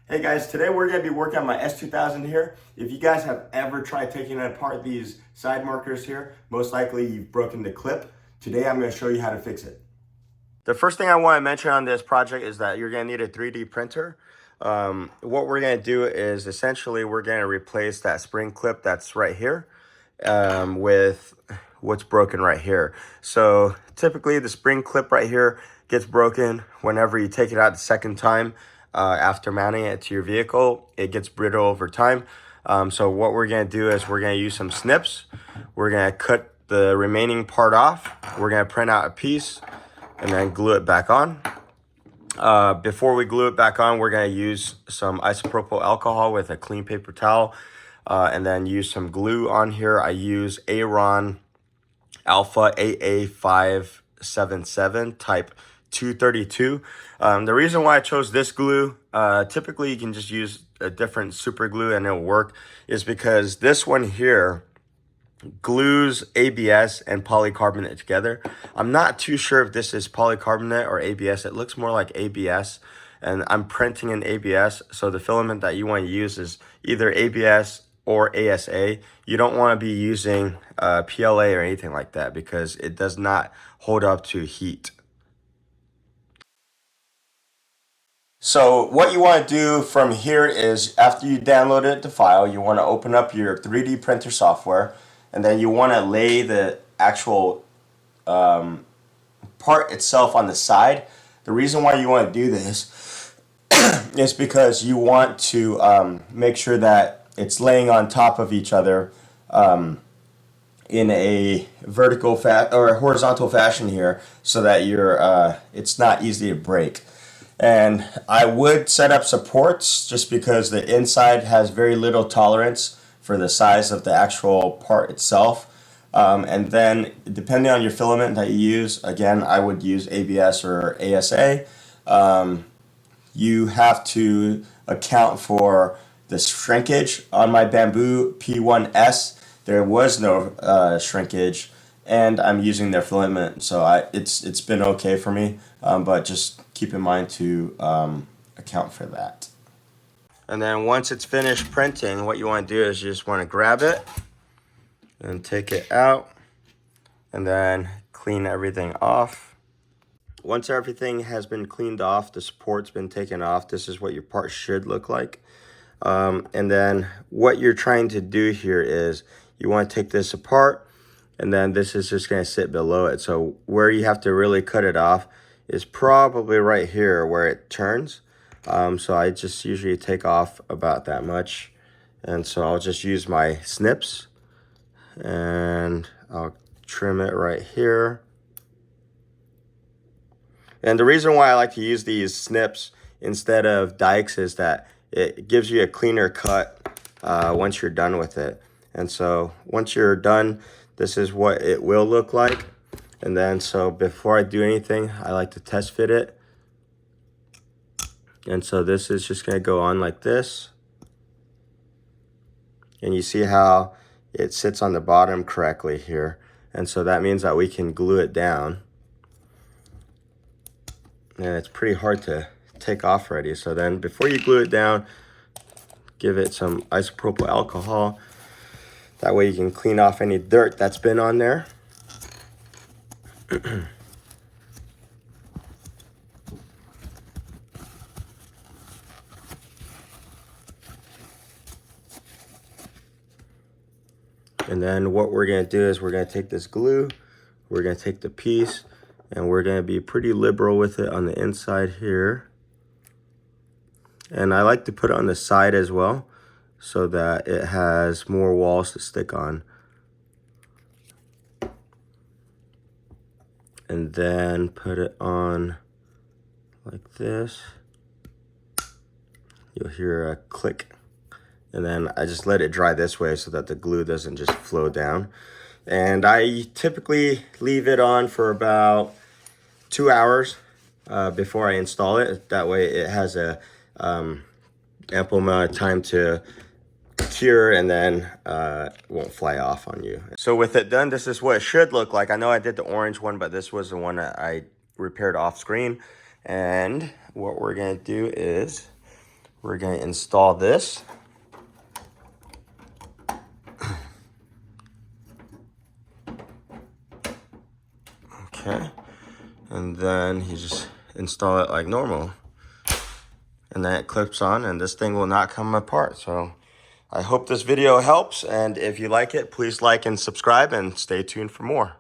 Hey guys, today we're going to be working on my S2000 here. If you guys have ever tried taking apart these side markers here, most likely you've broken the clip. Today I'm going to show you how to fix it. The first thing I want to mention on this project is that you're going to need a 3D printer. What we're going to do is essentially we're going to replace that spring clip that's right here with what's broken right here. So typically the spring clip right here gets broken whenever you take it out the second time. After mounting it to your vehicle, it gets brittle over time. So what we're going to do is we're going to use some snips. We're going to cut the remaining part off. We're going to print out a piece and then glue it back on. Before we glue it back on, we're going to use some isopropyl alcohol with a clean paper towel and then use some glue on here. I use Aron Alpha AA577 type 232. The reason why I chose this glue, typically you can just use a different super glue and it'll work, is because this one here glues ABS and polycarbonate together. I'm not too sure if this is polycarbonate or ABS. It looks more like ABS, and I'm printing in ABS, so the filament that you want to use is either ABS or ASA. You don't want to be using PLA or anything like that because it does not hold up to heat. So what you want to do from here is after you downloaded the file, you want to open up your 3D printer software, and then you want to lay the actual part itself on the side. The reason why you want to do this is because you want to make sure that it's laying on top of each other in a vertical or a horizontal fashion here, so that it's not easy to break. And I would set up supports just because the inside has very little tolerance for the size of the actual part itself. And then depending on your filament that you use, again, I would use ABS or ASA. You have to account for the shrinkage. On my Bamboo P1S, there was no shrinkage, and I'm using their filament, so it's been okay for me, but just keep in mind to account for that. And then once it's finished printing, what you want to do is you just want to grab it and take it out and then clean everything off. Once everything has been cleaned off, the support's been taken off, this is what your part should look like. And then what you're trying to do here is you want to take this apart, and then this is just going to sit below it. So where you have to really cut it off is probably right here where it turns. So I just usually take off about that much. And so I'll just use my snips and I'll trim it right here. And the reason why I like to use these snips instead of dikes is that it gives you a cleaner cut once you're done with it. And so once you're done, this is what it will look like. And then so before I do anything, I like to test fit it. And so this is just going to go on like this. And you see how it sits on the bottom correctly here. And so that means that we can glue it down. And it's pretty hard to take off already. So then before you glue it down, give it some isopropyl alcohol. That way you can clean off any dirt that's been on there. And then what we're going to do is we're going to take this glue, we're going to take the piece, and we're going to be pretty liberal with it on the inside here. And I like to put it on the side as well, so that it has more walls to stick on. And then put it on like this. You'll hear a click. And then I just let it dry this way so that the glue doesn't just flow down. And I typically leave it on for about 2 hours before I install it. That way it has a ample amount of time to cure, and then it won't fly off on you. So with it done, this is what it should look like. I know I did the orange one, but this was the one that I repaired off screen. And what we're gonna do is we're going to install this. Okay, and then you just install it like normal, and then it clips on, and this thing will not come apart. So I hope this video helps, and if you like it, please like and subscribe, and stay tuned for more.